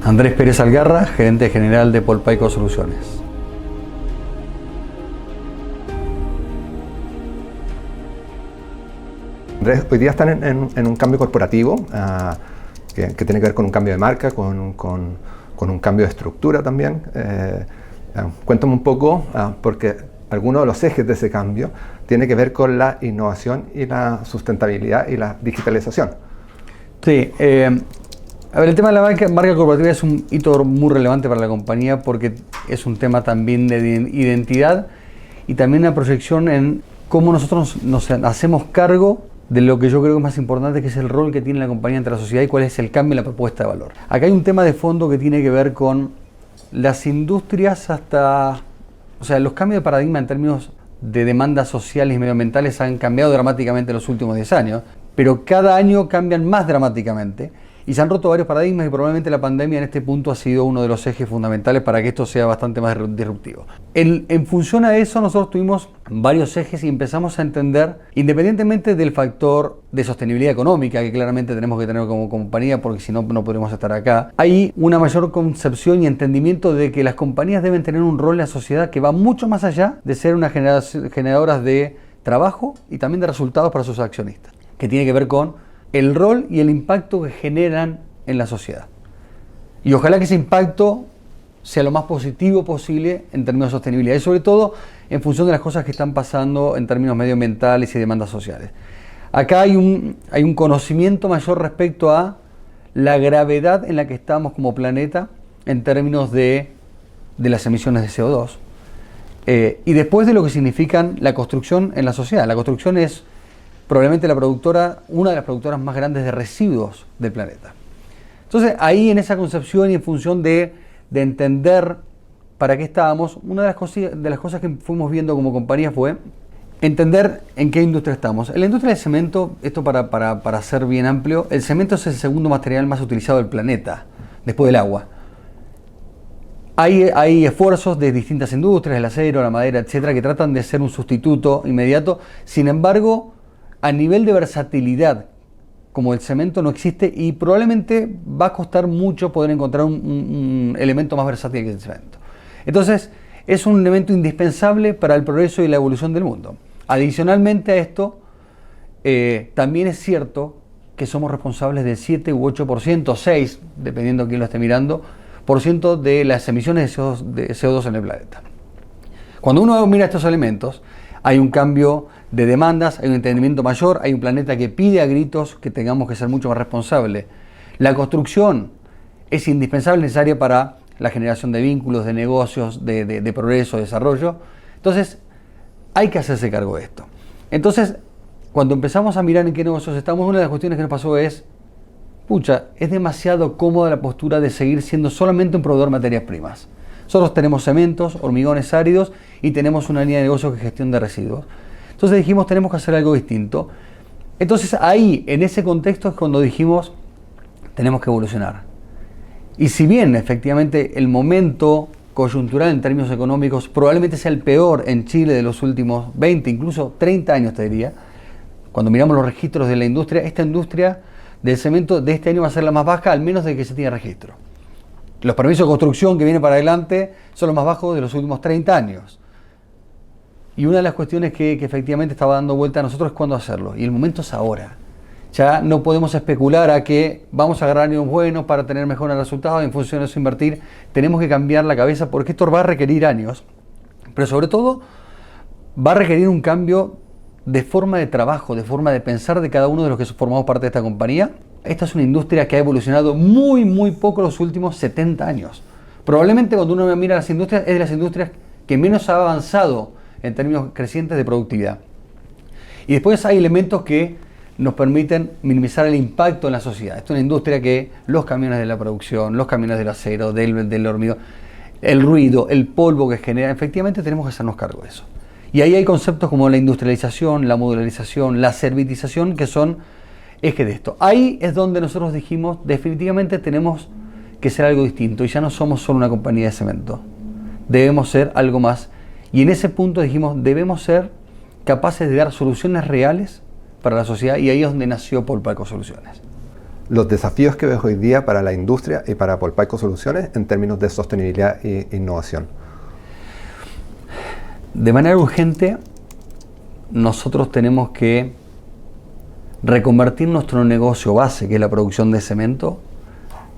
Andrés Pérez Algarra, gerente general de Polpaico Soluciones. Andrés, hoy día están en un cambio corporativo que tiene que ver con un cambio de marca, con un cambio de estructura también. Cuéntame un poco, porque algunos de los ejes de ese cambio tiene que ver con la innovación y la sustentabilidad y la digitalización. Sí, a ver, el tema de la marca corporativa es un hito muy relevante para la compañía porque es un tema también de identidad y también una proyección en cómo nosotros nos hacemos cargo de lo que yo creo que es más importante, que es el rol que tiene la compañía ante la sociedad y cuál es el cambio en la propuesta de valor. Acá hay un tema de fondo que tiene que ver con las industrias los cambios de paradigma en términos de demandas sociales y medioambientales han cambiado dramáticamente en los últimos 10 años, pero cada año cambian más dramáticamente y se han roto varios paradigmas y probablemente la pandemia en este punto ha sido uno de los ejes fundamentales para que esto sea bastante más disruptivo. En función a eso nosotros tuvimos varios ejes y empezamos a entender, independientemente del factor de sostenibilidad económica que claramente tenemos que tener como compañía porque si no, no podremos estar acá, hay una mayor concepción y entendimiento de que las compañías deben tener un rol en la sociedad que va mucho más allá de ser unas generadoras de trabajo y también de resultados para sus accionistas, que tiene que ver con el rol y el impacto que generan en la sociedad. Y ojalá que ese impacto sea lo más positivo posible en términos de sostenibilidad y sobre todo en función de las cosas que están pasando en términos medioambientales y demandas sociales. Acá hay un conocimiento mayor respecto a la gravedad en la que estamos como planeta en términos de las emisiones de CO2 y después de lo que significan la construcción en la sociedad. La construcción es probablemente una de las productoras más grandes de residuos del planeta. Entonces, ahí en esa concepción y en función de entender para qué estábamos, una de las cosas que fuimos viendo como compañía fue entender en qué industria estamos. En la industria del cemento, esto para ser bien amplio, el cemento es el segundo material más utilizado del planeta, después del agua. Hay esfuerzos de distintas industrias, el acero, la madera, etcétera, que tratan de ser un sustituto inmediato. Sin embargo, a nivel de versatilidad, como el cemento no existe y probablemente va a costar mucho poder encontrar un elemento más versátil que el cemento. Entonces, es un elemento indispensable para el progreso y la evolución del mundo. Adicionalmente a esto, también es cierto que somos responsables del 7 u 8%, 6, dependiendo de quién lo esté mirando, por ciento de las emisiones de CO2 en el planeta. Cuando uno mira estos elementos, hay un cambio de demandas, hay un entendimiento mayor, hay un planeta que pide a gritos que tengamos que ser mucho más responsables. La construcción es indispensable, necesaria para la generación de vínculos, de negocios, de progreso, de desarrollo. Entonces, hay que hacerse cargo de esto. Entonces, cuando empezamos a mirar en qué negocios estamos, una de las cuestiones que nos pasó es, es demasiado cómoda la postura de seguir siendo solamente un proveedor de materias primas. Nosotros tenemos cementos, hormigones áridos y tenemos una línea de negocios de gestión de residuos. Entonces dijimos, tenemos que hacer algo distinto. Entonces ahí, en ese contexto, es cuando dijimos, tenemos que evolucionar. Y si bien efectivamente el momento coyuntural en términos económicos probablemente sea el peor en Chile de los últimos 20, incluso 30 años te diría, cuando miramos los registros de la industria, esta industria del cemento de este año va a ser la más baja, al menos de que se tiene registro. Los permisos de construcción que vienen para adelante son los más bajos de los últimos 30 años. Y una de las cuestiones que efectivamente estaba dando vuelta a nosotros es cuándo hacerlo. Y el momento es ahora. Ya no podemos especular a que vamos a agarrar años buenos para tener mejores resultados y en función de eso invertir. Tenemos que cambiar la cabeza porque esto va a requerir años. Pero sobre todo va a requerir un cambio de forma de trabajo, de forma de pensar de cada uno de los que formamos parte de esta compañía. Esta es una industria que ha evolucionado muy poco los últimos 70 años. Probablemente cuando uno mira las industrias, es de las industrias que menos ha avanzado en términos crecientes de productividad. Y después hay elementos que nos permiten minimizar el impacto en la sociedad. Esta es una industria que los camiones de la producción, los camiones del acero, del hormigón, el ruido, el polvo que genera, efectivamente tenemos que hacernos cargo de eso. Y ahí hay conceptos como la industrialización, la modularización, la servitización, que son eje de esto. Ahí es donde nosotros dijimos, definitivamente tenemos que ser algo distinto y ya no somos solo una compañía de cemento. Debemos ser algo más. Y en ese punto dijimos, debemos ser capaces de dar soluciones reales para la sociedad y ahí es donde nació Polpaico Soluciones. los desafíos que ves hoy día para la industria y para Polpaico Soluciones en términos de sostenibilidad e innovación. De manera urgente, nosotros tenemos que reconvertir nuestro negocio base, que es la producción de cemento,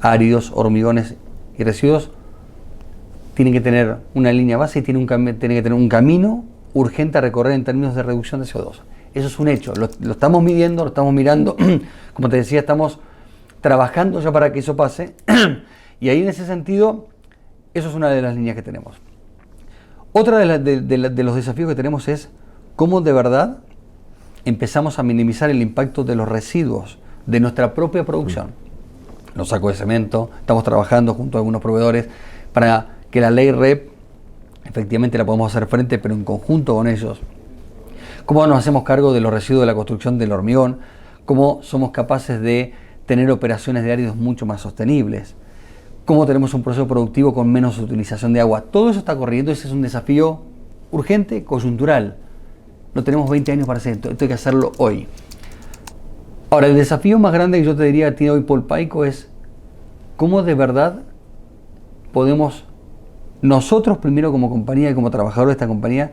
áridos, hormigones y residuos. Tiene que tener una línea base y tiene que tener un camino urgente a recorrer en términos de reducción de CO2. Eso es un hecho, lo estamos midiendo, lo estamos mirando, como te decía, estamos trabajando ya para que eso pase, y ahí en ese sentido, eso es una de las líneas que tenemos. Otra de los desafíos que tenemos es cómo de verdad empezamos a minimizar el impacto de los residuos de nuestra propia producción. Los sacos de cemento, estamos trabajando junto a algunos proveedores para que la ley REP efectivamente la podemos hacer frente, pero en conjunto con ellos. Cómo nos hacemos cargo de los residuos de la construcción del hormigón, cómo somos capaces de tener operaciones de áridos mucho más sostenibles, cómo tenemos un proceso productivo con menos utilización de agua. Todo eso está corriendo, ese es un desafío urgente, coyuntural. No tenemos 20 años para hacer esto hay que hacerlo hoy. Ahora, el desafío más grande que yo te diría que tiene hoy Polpaico es cómo de verdad podemos nosotros primero como compañía y como trabajadores de esta compañía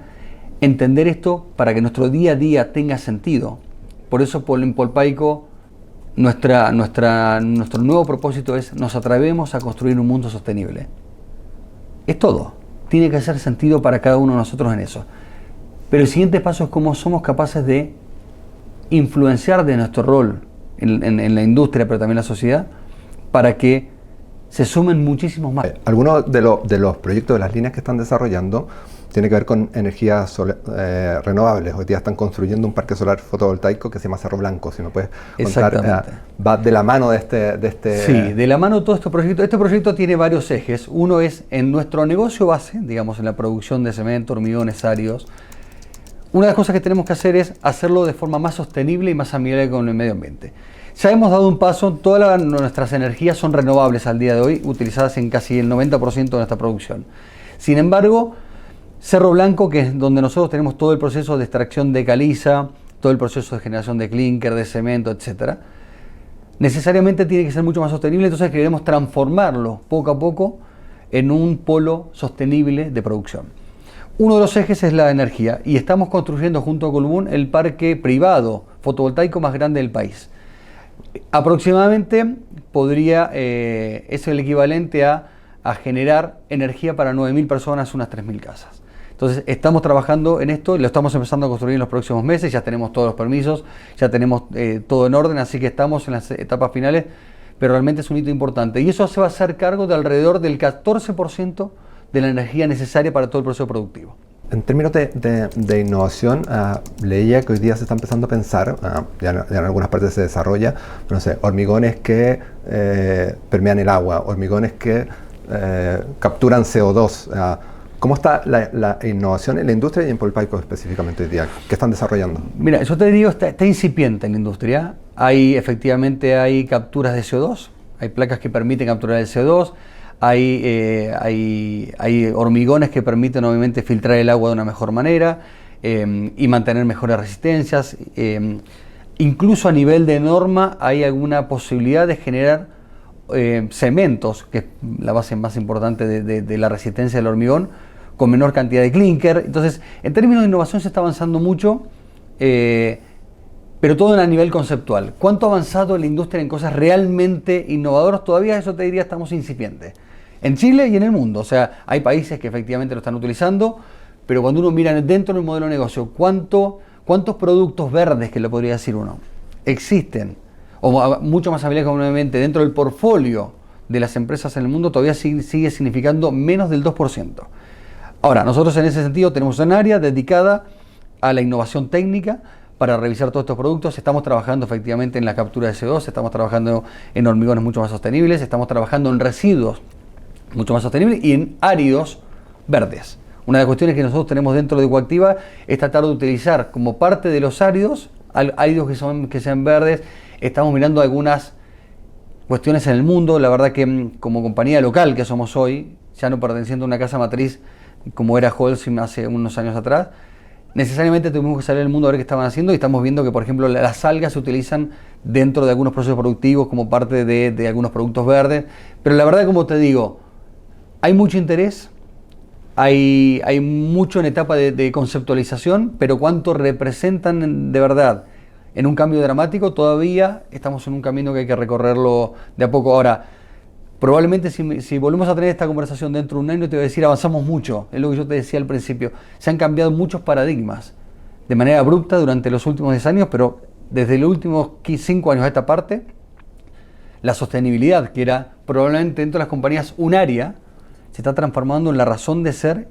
entender esto para que nuestro día a día tenga sentido. Por eso en Polpaico nuestro nuevo propósito es nos atrevemos a construir un mundo sostenible. Es todo. Tiene que hacer sentido para cada uno de nosotros en eso. Pero el siguiente paso es cómo somos capaces de influenciar de nuestro rol en la industria, pero también en la sociedad, para que se sumen muchísimos más. Algunos de los proyectos de las líneas que están desarrollando tiene que ver con energías renovables. Hoy día están construyendo un parque solar fotovoltaico que se llama Cerro Blanco, si no puedes contar. Va de la mano de este... Sí, de la mano de todo este proyecto. Este proyecto tiene varios ejes. Uno es en nuestro negocio base, digamos en la producción de cemento, hormigones, áridos. Una de las cosas que tenemos que hacer es hacerlo de forma más sostenible y más amigable con el medio ambiente. Ya hemos dado un paso, todas nuestras energías son renovables al día de hoy, utilizadas en casi el 90% de nuestra producción. Sin embargo, Cerro Blanco, que es donde nosotros tenemos todo el proceso de extracción de caliza, todo el proceso de generación de clínker, de cemento, etc., necesariamente tiene que ser mucho más sostenible, entonces queremos transformarlo poco a poco en un polo sostenible de producción. Uno de los ejes es la energía y estamos construyendo junto a Colbún el parque privado fotovoltaico más grande del país. Aproximadamente es el equivalente a generar energía para 9.000 personas, unas 3.000 casas. Entonces estamos trabajando en esto y lo estamos empezando a construir en los próximos meses, ya tenemos todos los permisos, ya tenemos todo en orden, así que estamos en las etapas finales, pero realmente es un hito importante. Y eso se va a hacer cargo de alrededor del 14% de la energía necesaria para todo el proceso productivo. En términos de innovación, leía que hoy día se está empezando a pensar, ya en algunas partes se desarrolla, no sé, hormigones que permean el agua, hormigones que capturan CO2. ¿Cómo está la innovación en la industria y en Polpaico específicamente hoy día? ¿Qué están desarrollando? Mira, yo te digo, está incipiente en la industria. Efectivamente hay capturas de CO2, hay placas que permiten capturar el CO2, hay hormigones que permiten obviamente filtrar el agua de una mejor manera y mantener mejores resistencias. Incluso a nivel de norma hay alguna posibilidad de generar cementos, que es la base más importante de la resistencia del hormigón, con menor cantidad de clínker. Entonces, en términos de innovación se está avanzando mucho, pero todo a nivel conceptual. ¿Cuánto ha avanzado la industria en cosas realmente innovadoras? Todavía eso te diría estamos incipientes. En Chile y en el mundo. O sea, hay países que efectivamente lo están utilizando, pero cuando uno mira dentro del modelo de negocio, ¿cuántos productos verdes, que le podría decir uno, existen? O mucho más habilidades obviamente dentro del portfolio de las empresas en el mundo, todavía sigue significando menos del 2%. Ahora, nosotros en ese sentido tenemos un área dedicada a la innovación técnica para revisar todos estos productos. Estamos trabajando efectivamente en la captura de CO2, estamos trabajando en hormigones mucho más sostenibles, estamos trabajando en residuos mucho más sostenibles y en áridos verdes. Una de las cuestiones que nosotros tenemos dentro de Coactiva es tratar de utilizar como parte de los áridos que sean verdes. Estamos mirando algunas cuestiones en el mundo. La verdad que como compañía local que somos hoy, ya no perteneciendo a una casa matriz como era Holcim hace unos años atrás, necesariamente tuvimos que salir al mundo a ver qué estaban haciendo y estamos viendo que, por ejemplo, las algas se utilizan dentro de algunos procesos productivos como parte de algunos productos verdes. Pero la verdad, como te digo, hay mucho interés, hay mucho en etapa de conceptualización, pero cuánto representan de verdad en un cambio dramático, todavía estamos en un camino que hay que recorrerlo de a poco. Ahora, probablemente si volvemos a tener esta conversación dentro de un año, te voy a decir, avanzamos mucho, es lo que yo te decía al principio. Se han cambiado muchos paradigmas de manera abrupta durante los últimos 10 años, pero desde los últimos 5 años a esta parte, la sostenibilidad, que era probablemente dentro de las compañías un área, se está transformando en la razón de ser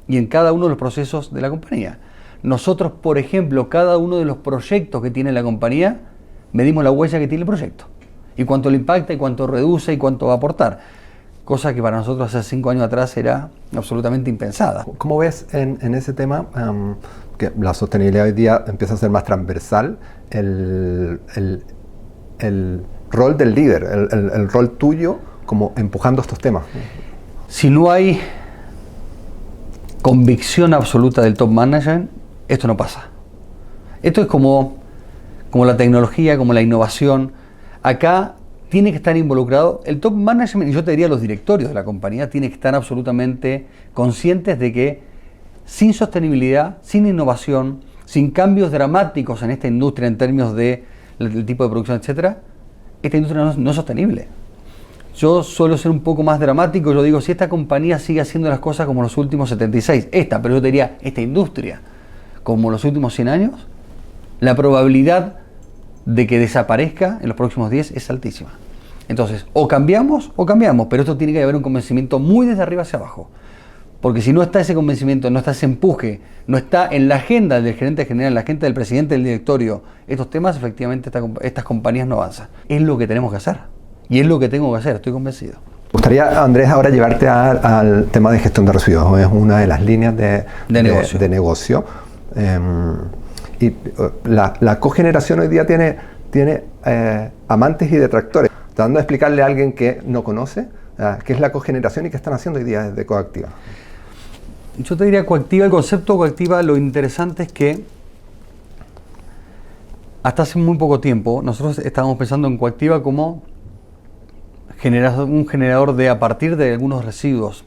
y en cada uno de los procesos de la compañía. Nosotros, por ejemplo, cada uno de los proyectos que tiene la compañía, medimos la huella que tiene el proyecto. Y cuánto le impacta, y cuánto reduce, y cuánto va a aportar. Cosa que para nosotros hace 5 años atrás era absolutamente impensada. ¿Cómo ves en ese tema que la sostenibilidad hoy día empieza a ser más transversal, el rol del líder, el rol tuyo como empujando estos temas? Si no hay convicción absoluta del top management, esto no pasa. Esto es como la tecnología, como la innovación. Acá tiene que estar involucrado el top management, y yo te diría los directorios de la compañía, tienen que estar absolutamente conscientes de que sin sostenibilidad, sin innovación, sin cambios dramáticos en esta industria en términos del tipo de producción, etc., esta industria no es sostenible. Yo suelo ser un poco más dramático, yo digo, si esta compañía sigue haciendo las cosas como los últimos 76, pero yo te diría, esta industria, como los últimos 100 años, la probabilidad de que desaparezca en los próximos 10 es altísima. Entonces, o cambiamos, pero esto tiene que haber un convencimiento muy desde arriba hacia abajo. Porque si no está ese convencimiento, no está ese empuje, no está en la agenda del gerente general, en la agenda del presidente del directorio, estos temas, efectivamente estas compañías no avanzan. Es lo que tenemos que hacer. Y es lo que tengo que hacer, estoy convencido. Me gustaría, Andrés, ahora llevarte al tema de gestión de residuos. Es una de las líneas de negocio. Y la cogeneración hoy día tiene amantes y detractores. Tratando de explicarle a alguien que no conoce qué es la cogeneración y qué están haciendo hoy día desde Coactiva. Yo te diría Coactiva, el concepto Coactiva, lo interesante es que hasta hace muy poco tiempo nosotros estábamos pensando en Coactiva como un generador a partir de algunos residuos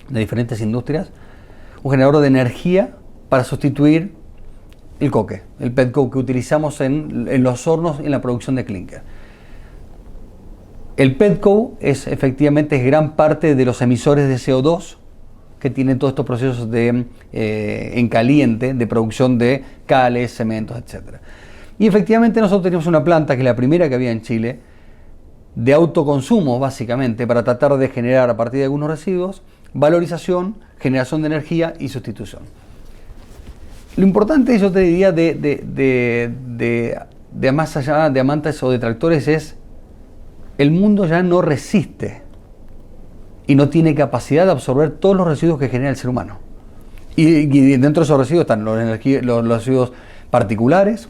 de diferentes industrias, un generador de energía para sustituir el coque, el petcoke que utilizamos en los hornos en la producción de clinker. El petcoke es gran parte de los emisores de CO2 que tienen todos estos procesos en caliente de producción de cales, cementos, etc. Y efectivamente nosotros teníamos una planta, que es la primera que había en Chile, de autoconsumo básicamente, para tratar de generar a partir de algunos residuos, valorización, generación de energía y sustitución. Lo importante, yo te diría, de más allá de amantes o detractores, es el mundo ya no resiste y no tiene capacidad de absorber todos los residuos que genera el ser humano. Y dentro de esos residuos están los residuos particulares,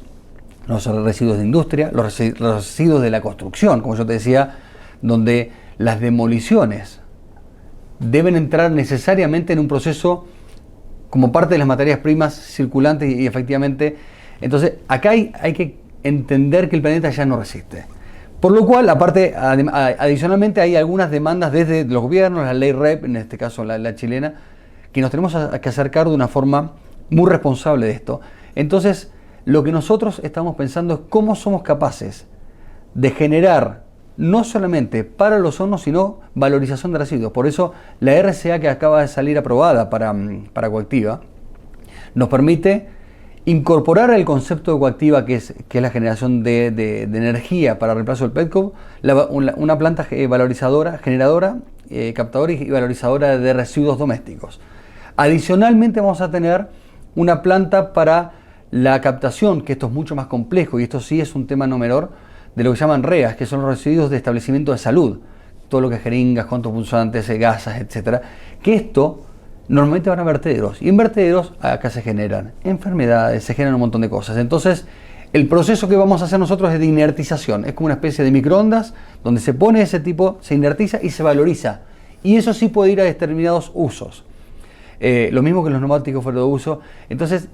los residuos de industria, los residuos de la construcción, como yo te decía, donde las demoliciones deben entrar necesariamente en un proceso como parte de las materias primas circulantes y efectivamente, entonces acá hay que entender que el planeta ya no resiste. Por lo cual, aparte, adicionalmente hay algunas demandas desde los gobiernos, la ley REP, en este caso la chilena, que nos tenemos que acercar de una forma muy responsable de esto. Entonces, lo que nosotros estamos pensando es cómo somos capaces de generar, no solamente para los hornos, sino valorización de residuos. Por eso la RCA que acaba de salir aprobada para Coactiva nos permite incorporar el concepto de Coactiva, que es la generación de energía para reemplazo del petcoke, una planta valorizadora, generadora, captadora y valorizadora de residuos domésticos. Adicionalmente vamos a tener una planta para la captación, que esto es mucho más complejo y esto sí es un tema no menor, de lo que llaman REAs, que son los residuos de establecimiento de salud, todo lo que es jeringas, contopunzantes, gasas, etcétera, que esto normalmente van a vertederos, y en vertederos acá se generan enfermedades, se generan un montón de cosas. Entonces, el proceso que vamos a hacer nosotros es de inertización, es como una especie de microondas donde se pone ese tipo, se inertiza y se valoriza, y eso sí puede ir a determinados usos. Lo mismo que los neumáticos fuera de uso. Entonces,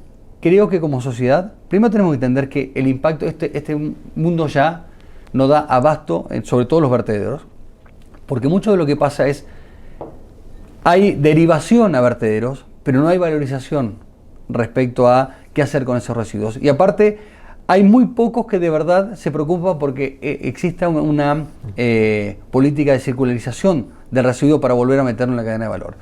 creo que como sociedad, primero tenemos que entender que el impacto, este mundo ya no da abasto, sobre todo los vertederos, porque mucho de lo que pasa es, hay derivación a vertederos, pero no hay valorización respecto a qué hacer con esos residuos. Y aparte, hay muy pocos que de verdad se preocupan porque exista una política de circularización del residuo para volver a meterlo en la cadena de valor.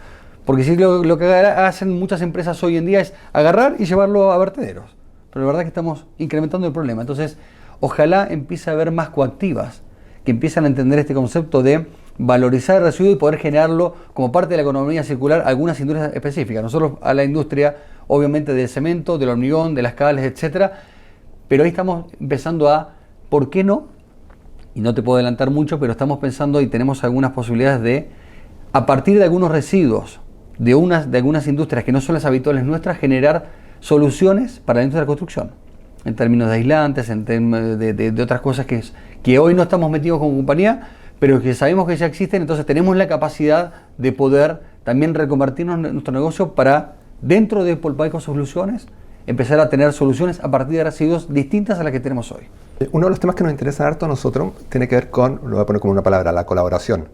Porque si lo que hacen muchas empresas hoy en día es agarrar y llevarlo a vertederos. Pero la verdad es que estamos incrementando el problema. Entonces, ojalá empiece a haber más coactivas que empiezan a entender este concepto de valorizar el residuo y poder generarlo como parte de la economía circular a algunas industrias específicas. Nosotros a la industria, obviamente, del cemento, del hormigón, de las cables, etcétera, pero ahí estamos empezando a, ¿por qué no? Y no te puedo adelantar mucho, pero estamos pensando y tenemos algunas posibilidades de, a partir de algunos residuos de algunas industrias que no son las habituales nuestras, generar soluciones para la industria de la construcción, en términos de aislantes, en términos de otras cosas que hoy no estamos metidos como compañía, pero que sabemos que ya existen. Entonces tenemos la capacidad de poder también reconvertirnos en nuestro negocio para, dentro de Polpaico Soluciones, empezar a tener soluciones a partir de residuos distintas a las que tenemos hoy. Uno de los temas que nos interesa harto a nosotros tiene que ver con, lo voy a poner como una palabra, la colaboración.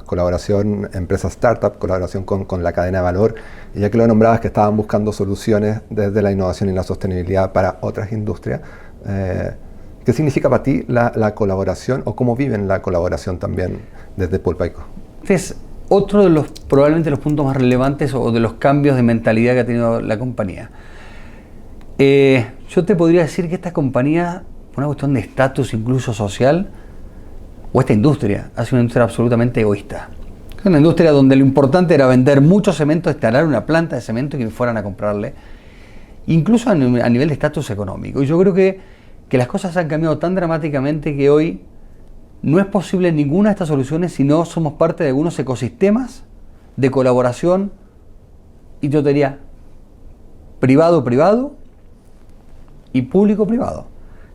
Colaboración empresa-startup, colaboración con la cadena de valor. Y ya que lo nombrabas, que estaban buscando soluciones desde la innovación y la sostenibilidad para otras industrias, ¿qué significa para ti la colaboración o cómo viven la colaboración también desde Polpaico? Este es otro de los, probablemente los puntos más relevantes o de los cambios de mentalidad que ha tenido la compañía. Yo te podría decir que esta compañía, por una cuestión de estatus incluso social, o esta industria, ha sido una industria absolutamente egoísta. Es una industria donde lo importante era vender mucho cemento, instalar una planta de cemento y que fueran a comprarle, incluso a nivel de estatus económico. Y yo creo que las cosas han cambiado tan dramáticamente que hoy no es posible ninguna de estas soluciones si no somos parte de algunos ecosistemas de colaboración, y yo te diría privado-privado y público-privado.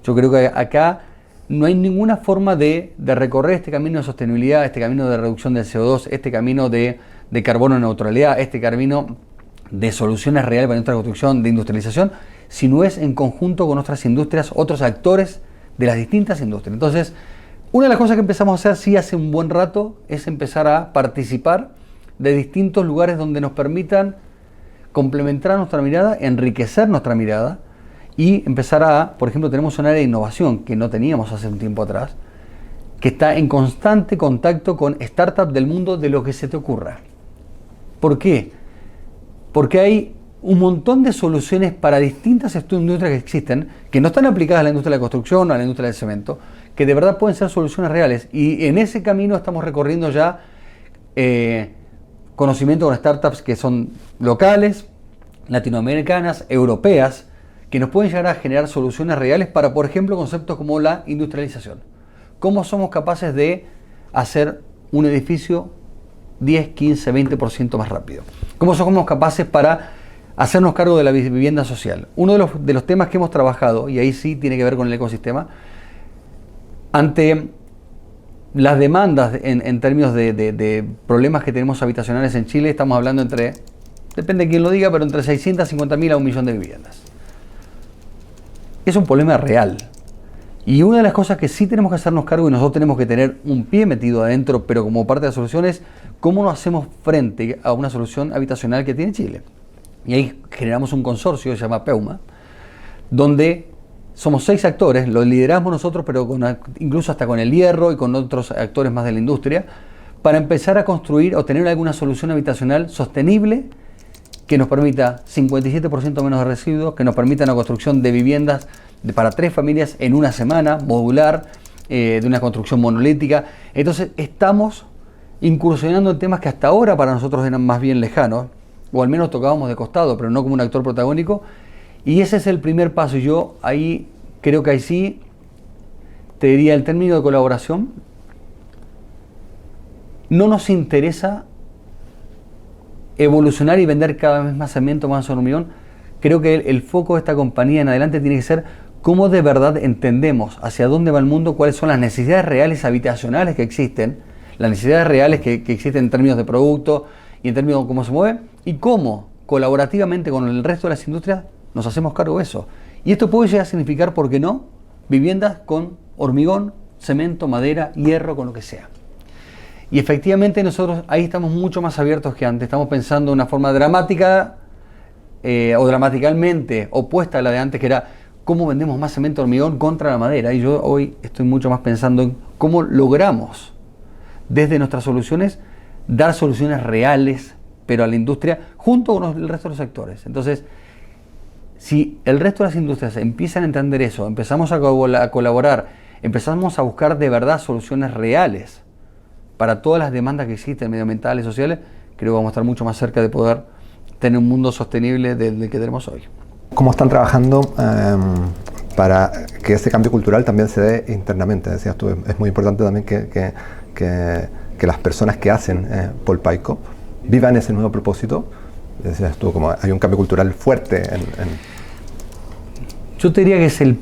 Yo creo que acá no hay ninguna forma de recorrer este camino de sostenibilidad, este camino de reducción del CO2, este camino de carbono neutralidad, este camino de soluciones reales para nuestra construcción, de industrialización, si no es en conjunto con otras industrias, otros actores de las distintas industrias. Entonces, una de las cosas que empezamos a hacer sí hace un buen rato es empezar a participar de distintos lugares donde nos permitan complementar nuestra mirada, enriquecer nuestra mirada, y empezar a, por ejemplo, tenemos un área de innovación que no teníamos hace un tiempo atrás, que está en constante contacto con startups del mundo de lo que se te ocurra. ¿Por qué? Porque hay un montón de soluciones para distintas industrias que existen, que no están aplicadas a la industria de la construcción o a la industria del cemento, que de verdad pueden ser soluciones reales. Y en ese camino estamos recorriendo ya conocimiento con startups que son locales, latinoamericanas, europeas, que nos pueden llegar a generar soluciones reales para, por ejemplo, conceptos como la industrialización. ¿Cómo somos capaces de hacer un edificio 10, 15, 20% más rápido? ¿Cómo somos capaces para hacernos cargo de la vivienda social? Uno de los temas que hemos trabajado, y ahí sí tiene que ver con el ecosistema, ante las demandas en términos de problemas que tenemos habitacionales en Chile, estamos hablando depende de quién lo diga, pero entre 650.000 a 1 millón de viviendas. Es un problema real. Y una de las cosas que sí tenemos que hacernos cargo, y nosotros tenemos que tener un pie metido adentro, pero como parte de la solución, es cómo nos hacemos frente a una solución habitacional que tiene Chile. Y ahí generamos un consorcio que se llama PEUMA, donde somos 6 actores, lo lideramos nosotros, pero incluso hasta con el hierro y con otros actores más de la industria, para empezar a construir o tener alguna solución habitacional sostenible que nos permita 57% menos de residuos, que nos permita una construcción de viviendas para 3 familias en una semana, modular, de una construcción monolítica. Entonces estamos incursionando en temas que hasta ahora para nosotros eran más bien lejanos, o al menos tocábamos de costado, pero no como un actor protagónico, y ese es el primer paso. Yo ahí creo que ahí sí te diría, el término de colaboración, no nos interesa evolucionar y vender cada vez más cemento, más hormigón. Creo que el foco de esta compañía en adelante tiene que ser cómo de verdad entendemos hacia dónde va el mundo, cuáles son las necesidades reales habitacionales que existen, las necesidades reales que existen en términos de producto y en términos de cómo se mueve, y cómo colaborativamente con el resto de las industrias nos hacemos cargo de eso. Y esto puede llegar a significar, ¿por qué no?, viviendas con hormigón, cemento, madera, hierro, con lo que sea. Y efectivamente nosotros ahí estamos mucho más abiertos que antes. Estamos pensando de una forma dramática o dramaticalmente opuesta a la de antes, que era cómo vendemos más cemento, hormigón contra la madera. Y yo hoy estoy mucho más pensando en cómo logramos desde nuestras soluciones dar soluciones reales, pero a la industria, junto con el resto de los sectores. Entonces, si el resto de las industrias empiezan a entender eso, empezamos a colaborar, empezamos a buscar de verdad soluciones reales para todas las demandas que existen, medioambientales, sociales, creo que vamos a estar mucho más cerca de poder tener un mundo sostenible del que tenemos hoy. ¿Cómo están trabajando para que ese cambio cultural también se dé internamente? Decías tú, es muy importante también que las personas que hacen Polpaico vivan ese nuevo propósito. Decías tú, como hay un cambio cultural fuerte Yo te diría que es el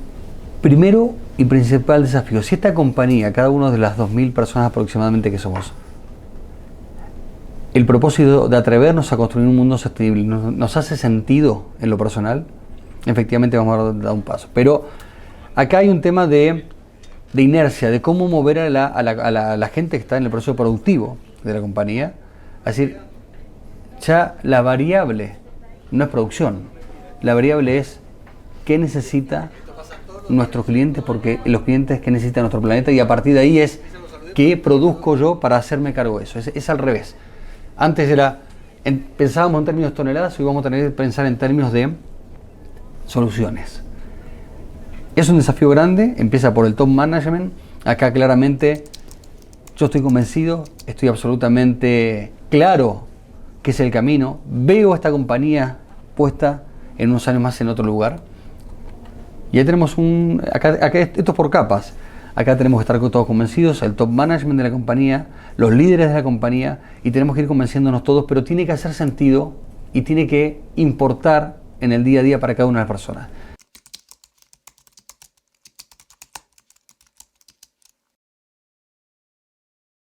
primero y principal desafío. Si esta compañía, cada uno de las 2.000 personas aproximadamente que somos, el propósito de atrevernos a construir un mundo sostenible nos hace sentido en lo personal, efectivamente vamos a dar un paso. Pero acá hay un tema de inercia, de cómo mover a la gente que está en el proceso productivo de la compañía. Es decir, ya la variable no es producción, la variable es qué necesita nuestros clientes, porque los clientes que necesitan nuestro planeta, y a partir de ahí es qué produzco yo para hacerme cargo de eso. Es al revés. Antes pensábamos en términos de toneladas, hoy vamos a tener que pensar en términos de soluciones. Es un desafío grande, empieza por el top management. Acá claramente yo estoy convencido, estoy absolutamente claro que es el camino. Veo esta compañía puesta en unos años más en otro lugar. Y ahí tenemos acá esto es por capas. Acá tenemos que estar todos convencidos, el top management de la compañía, los líderes de la compañía, y tenemos que ir convenciéndonos todos, pero tiene que hacer sentido y tiene que importar en el día a día para cada una de las personas.